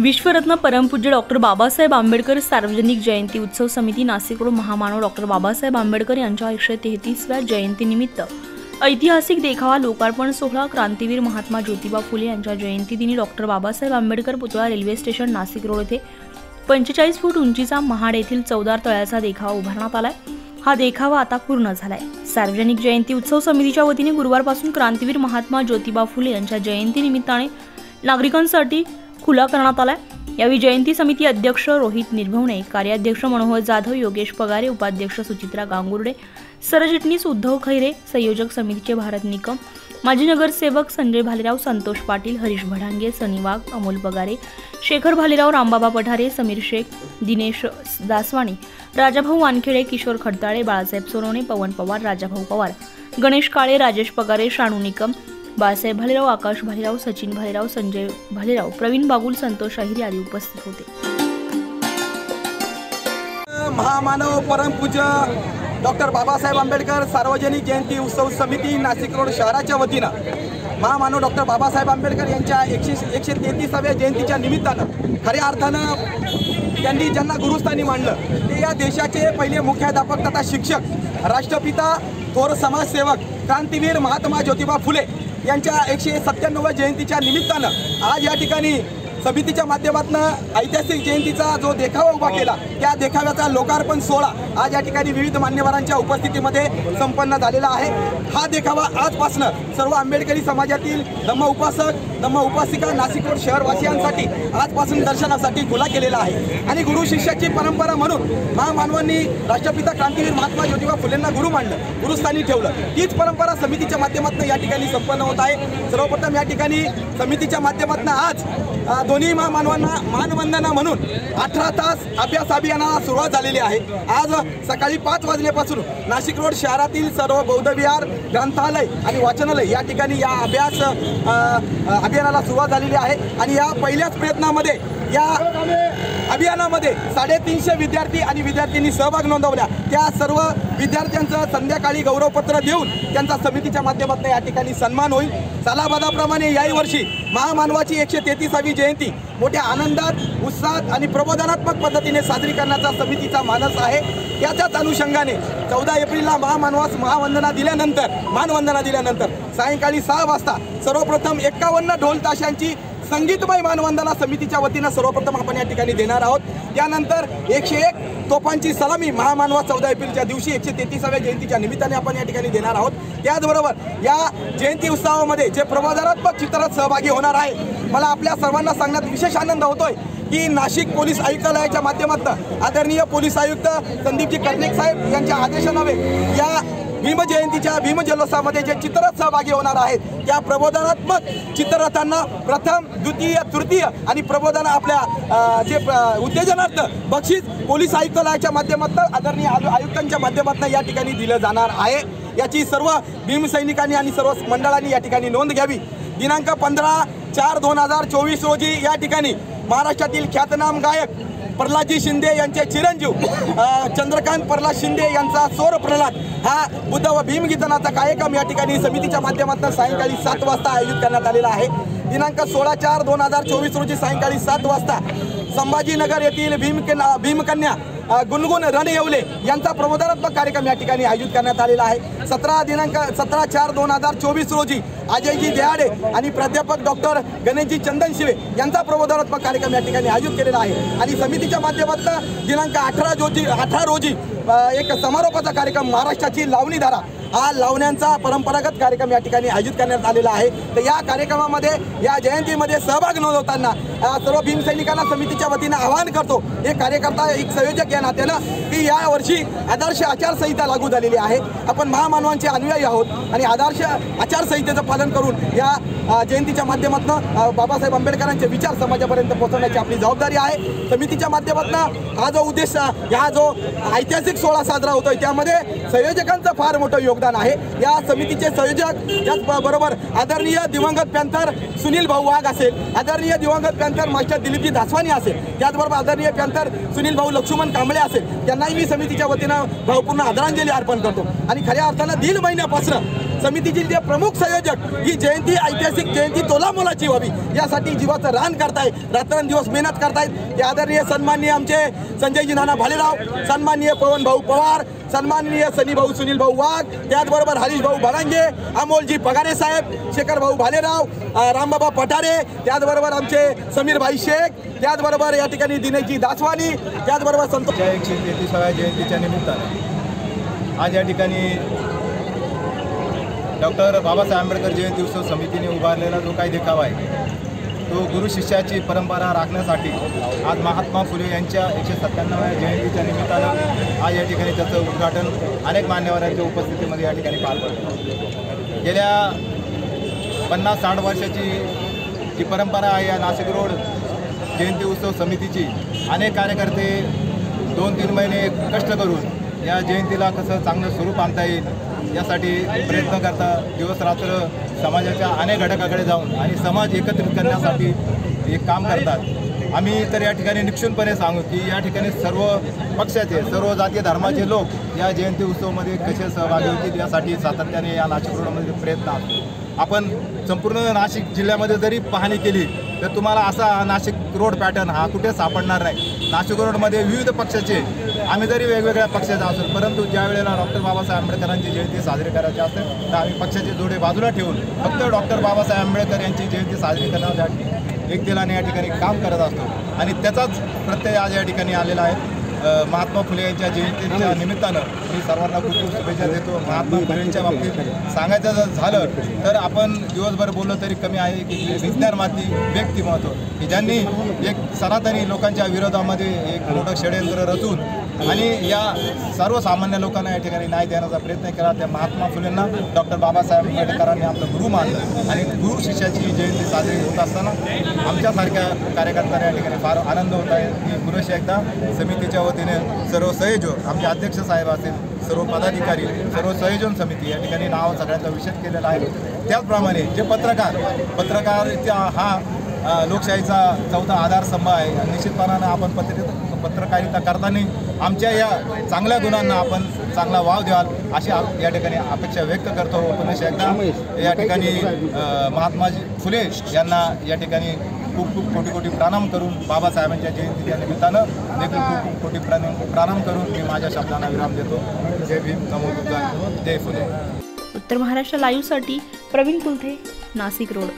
विश्वरत्न परमपूज्य डॉक्टर बाबासाहेब आंबेडकर सार्वजनिक जयंती उत्सव समिती नाशिक रोड महामानव डॉक्टर बाबासाहेब आंबेडकर यांच्या 133व्या जयंतीनिमित्त ऐतिहासिक देखावा लोकार्पण सोहळा क्रांतीवीर महात्मा ज्योतिबा फुले यांच्या जयंतीदिनी डॉक्टर बाबासाहेब आंबेडकर पुतळा रेल्वे स्टेशन नाशिक रोड येथे 45 फूट उंचीचा महाड येथील 14 तळ्याचा देखावा उभारण्यात आलाय। हा देखावा आता पूर्ण झालाय। सार्वजनिक जयंती उत्सव समितीच्या वतीने गुरुवारपासून क्रांतीवीर महात्मा ज्योतिबा फुले यांच्या जयंतीनिमित्ताने नागरिकांसाठी खुला करण्यात आलाय। यावेळी जयंती समिती अध्यक्ष रोहित निर्भवणे, कार्याध्यक्ष मनोहर जाधव, योगेश पगारे, उपाध्यक्ष सुचित्रा गांगुर्डे, सरचिटणीस उद्धव खैरे, संयोजक समितीचे भारत निकम, माजी नगरसेवक संजय भालेराव, संतोष पाटील, हरीश भडांगे, सनी वाघ, अमोल पगारे, शेखर भालेराव, रामबाबा पठारे, समीर शेख, दिनेश दासवाणी, राजाभाऊ वानखेडे, किशोर खडताळे, बाळासाहेब सोनवणे, पवन पवार, राजाभाऊ पवार, गणेश काळे, राजेश पगारे, शाणू निकम, बाळासाहेब भालेराव, आकाश भालेराव, सचिन भालेराव, संजय भालेराव, प्रवीण बागुल, संतोष अहिरे आदी उपस्थित होते। महामानव परमपूज्य डॉक्टर बाबासाहेब आंबेडकर सार्वजनिक जयंती उत्सव समिती नाशिक रोड शहराच्या वतीनं महामानव डॉक्टर बाबासाहेब आंबेडकर यांच्या 133व्या जयंतीच्या निमित्तानं खऱ्या अर्थानं त्यांनी ज्यांना गुरुस्थानी मांडलं ते या देशाचे पहिले मुख्याध्यापक तथा शिक्षक, राष्ट्रपिता, थोर समाजसेवक, क्रांतीवीर महात्मा ज्योतिबा फुले यांच्या 197व्या जयंतीच्या निमित्तानं आज या ठिकाणी समितीच्या माध्यमातून ऐतिहासिक जयंतीचा जो देखावा उभा केला त्या देखाव्याचा लोकार्पण सोहळा आज या ठिकाणी विविध मान्यवरांच्या उपस्थितीमध्ये संपन्न झालेला आहे। हा देखावा आजपासून सर्व आंबेडकरी समाजातील धम्म उपासक, धम्म उपासिका, नाशिक रोड शहरवासियांसाठी आजपासून दर्शनासाठी खुला केलेला आहे। आणि गुरु शिष्याची परंपरा म्हणून महामानवांनी राष्ट्रपिता क्रांतीवीर महात्मा ज्योतिबा फुलेंना गुरु मानलं, गुरुस्थानी ठेवलं। तीच परंपरा समितीच्या माध्यमातून या ठिकाणी संपन्न होत आहे। सर्वप्रथम या ठिकाणी समितीच्या माध्यमातून आज दोन्ही महामानवांना मानवंदना म्हणून 18 तास अभ्यास अभियानाला सुरुवात झालेली आहे। आज सकाळी 5 वाजल्यापासून नाशिक रोड शहरातील सर्व बौद्ध विहार, ग्रंथालय आणि वाचनालय या ठिकाणी या अभ्यास अभियानाला सुरुवात झालेली आहे। आणि या पहिल्याच प्रयत्नामध्ये या अभियानामध्ये 350 विद्यार्थी आणि विद्यार्थ्यांनी सहभाग नोंदवला। त्या सर्व विद्यार्थ्यांचं संध्याकाळी गौरवपत्र देऊन त्यांचा समितीच्या माध्यमातून या ठिकाणी सन्मान होईल। सालाबादाप्रमाणे याही वर्षी महामानवाची 133वी जयंती मोठ्या आनंदात, उत्साहात आणि प्रबोधनात्मक पद्धतीने साजरी करण्याचा समितीचा मानस आहे। त्याच्याच अनुषंगाने 14 एप्रिलला महामानवास मानवंदना दिल्यानंतर सायंकाळी 6 वाजता सर्वप्रथम 51 ढोल ताशांची संगीतमय मानवंदना समितीच्या वतीनं सर्वप्रथम आपण या ठिकाणी देणार आहोत। त्यानंतर 101 तोफांची सलामी महामानवा 14 एप्रिलच्या दिवशी 133व्या जयंतीच्या निमित्ताने आपण या ठिकाणी देणार आहोत। त्याचबरोबर या जयंती उत्सवामध्ये जे प्रबोधनात्मक चित्रात सहभागी होणार आहे, मला आपल्या सर्वांना सांगण्यात विशेष आनंद होतोय की नाशिक पोलीस आयुक्तालयाच्या माध्यमातून आदरणीय पोलीस आयुक्त संदीपजी कर्णिक साहेब यांच्या आदेशाने या भीम जयंतीच्या भीम जल्लोषामध्ये जे चित्ररथ सहभागी होणार आहेत त्या प्रबोधनात्मक चित्ररथांना प्रथम, द्वितीय, तृतीय आणि प्रबोधन आपल्या जे उत्तेजनार्थ बक्षीस पोलीस आयुक्तालयाच्या माध्यमातून आदरणीय आयुक्तांच्या माध्यमातून या ठिकाणी दिलं जाणार आहे। याची सर्व भीम सैनिकांनी आणि सर्व मंडळांनी या ठिकाणी नोंद घ्यावी। दिनांक 15/4/2024 रोजी या ठिकाणी महाराष्ट्रातील ख्यातनाम गायक प्रल्हादजी शिंदे यांचे चिरंजीव चंद्रकांत प्रल्हाद शिंदे यांचा सौर प्रल्हाद हा बुद्ध व भीम गीतनाचा कार्यक्रम या ठिकाणी समितीच्या माध्यमातून सायंकाळी 7 वाजता आयोजित करण्यात आलेला आहे। दिनांक 16/4/2024 रोजी सायंकाळी 7 वाजता संभाजीनगर येथील भीमकन्या गुणगुण रणयेवले यांचा प्रबोधनात्मक कार्यक्रम या ठिकाणी आयोजित करण्यात आलेला आहे। 17/4/2024 रोजी अजयजी देहाडे आणि प्राध्यापक डॉक्टर गणेशजी चंदनशिवे यांचा प्रबोधनात्मक कार्यक्रम या ठिकाणी आयोजित केलेला आहे। आणि समितीच्या माध्यमातून दिनांक 18 रोजी एक समारोपाचा कार्यक्रम महाराष्ट्राची लावणी धारा हा लावण्यांचा परंपरागत कार्यक्रम या ठिकाणी आयोजित करण्यात आलेला आहे। तर या कार्यक्रमामध्ये या जयंतीमध्ये सहभाग नोंदवताना सर्व भीम सैनिकांना समितीच्या वतीनं आवाहन करतो, एक कार्यकर्ता, एक संयोजक या नात्यानं की या वर्षी आदर्श आचारसंहिता लागू झालेली आहे। आपण महामानवांचे अनुयायी आहोत आणि आदर्श आचारसंहितेचं पालन करून या जयंतीच्या माध्यमातून बाबासाहेब आंबेडकरांचे विचार समाजापर्यंत पोहोचवण्याची आपली जबाबदारी आहे। समितीच्या माध्यमातून हा जो उद्देश, हा जो ऐतिहासिक सोहळा साजरा होतोय त्यामध्ये संयोजकांचं फार मोठं योगदान आहे। या समितीचे संयोजक त्याचबरोबर आदरणीय दिवंगत पॅन्थर सुनील भाऊ वाघ असेल, आदरणीय दिवंगत पॅन्थर मास्टर दिलीपजी दासवानी असेल, त्याचबरोबर आदरणीय पॅन्थर सुनील भाऊ लक्ष्मण कांबळे असेल, त्यांनाही मी समितीच्या वतीनं भावपूर्ण आदरांजली अर्पण करतो। आणि खऱ्या अर्थानं दीड महिन्यापासून समितीचे जे प्रमुख संयोजक ही जयंती ऐतिहासिक जयंती तोलामोलाची व्हावी यासाठी जीवाचं रान करताय, रात्रंदिवस मेहनत करतायत। ते आदरणीय सन्माननीय आमचे संजयजी नाना भालेराव, सन्माननीय पवन भाऊ पवार, सन्माननीय सनी भाऊ सुनील भाऊ वाघ, त्याचबरोबर हरीश भाऊ भडांगे, अमोलजी पगारे साहेब, शेखर भाऊ भालेराव, रामबाबा पठारे, त्याचबरोबर आमचे समीर भाई शेख, त्याचबरोबर या ठिकाणी दिनेशजी दासवानी, त्याचबरोबर संतोष 133व्या जयंतीच्या निमित्ताने आज या ठिकाणी डॉक्टर बाबासाहेब आंबेडकर जयंती उत्सव समितीने उभारलेला जो काही देखावा आहे तो गुरु शिष्याची परंपरा राखण्यासाठी आज महात्मा फुले यांच्या 197व्या जयंतीच्या निमित्तानं आज या ठिकाणी त्याचं उद्घाटन अनेक मान्यवरांच्या उपस्थितीमध्ये या ठिकाणी पार पडलं। गेल्या 50-60 वर्षाची जी परंपरा आहे या नाशिक रोड जयंती उत्सव समितीची, अनेक कार्यकर्ते 2-3 महिने कष्ट करून या जयंतीला कसं चांगलं स्वरूप आणता येईल यासाठी प्रयत्न करता, दिवस रात्र समाजाच्या अनेक घटकाकडे जाऊन आणि समाज एकत्रित करण्यासाठी हे काम करतात। आम्ही तर या ठिकाणी निक्षूनपणे सांगू की या ठिकाणी सर्व पक्षाचे, सर्व जाती धर्माचे लोक या जयंती उत्सवामध्ये कसे सहभागी होतील यासाठी सातत्याने या नाशिक रोडमध्ये प्रयत्न असतो। आपण संपूर्ण नाशिक जिल्ह्यामध्ये जरी पाहणी केली तर तुम्हाला असा नाशिक रोड पॅटर्न हा कुठे सापडणार नाही। नाशिक रोडमध्ये विविध पक्षाचे, आम्ही जरी वेगवेगळ्या पक्षाचे असतो, परंतु ज्या वेळेला डॉक्टर बाबासाहेब आंबेडकरांची जयंती साजरी करायची असेल तर आम्ही पक्षाचे जोडे बाजूला ठेवून फक्त डॉक्टर बाबासाहेब आंबेडकर यांची जयंती साजरी करण्यासाठी एक दिलाने या ठिकाणी काम करत असतो आणि त्याचाच प्रत्यय आज या ठिकाणी आलेला आहे। महात्मा फुले यांच्या जयंतीच्या निमित्तानं मी सर्वांना खूप खूप शुभेच्छा देतो। महात्मा फुलेंच्या बाबतीत सांगायचं जर झालं तर आपण दिवसभर बोललो तरी कमी आहे की विज्ञानवादी व्यक्तिमत्व की ज्यांनी एक सनातनी लोकांच्या विरोधामध्ये एक मोठं षडयंत्र रचून आणि या सर्वसामान्य लोकांना या ठिकाणी न्याय देण्याचा प्रयत्न केला। त्या महात्मा फुलेंना डॉक्टर बाबासाहेब आंबेडकरांनी आपलं गुरु मानलं आणि गुरु शिष्याची जयंती साजरी होत असताना आमच्यासारख्या कार्यकर्त्यांना या ठिकाणी फार आनंद होत आहे की पुरुष एकदा समितीच्या वतीने सर्व संयोजक, आमचे अध्यक्ष साहेब असेल, सर्व पदाधिकारी, सर्व संयोजन समिती या ठिकाणी नाव सगळ्यांचा विषद केलेला आहे। त्याचप्रमाणे जे पत्रकारिता हा लोकशाहीचा चौथा आधारस्तंभ आहे। निश्चितपणानं आपण पत्रकारिता करताना आमच्या या चांगल्या गुणांना आपण चांगला वाव द्याल अशी या ठिकाणी अपेक्षा व्यक्त करतो। पुन्हा एकदा या ठिकाणी महात्मा फुले यांना या ठिकाणी खूप खूप कोटी कोटी प्रणाम करून, बाबासाहेबांच्या जयंतीच्या निमित्तानं देखील खूप खूप कोटी प्रणाम करून मी माझ्या शब्दांना विराम देतो। जय भीम, नमो बुद्धाय, जय फुले। उत्तर महाराष्ट्र लाईव्हसाठी प्रवीण कुलथे, नाशिक रोड।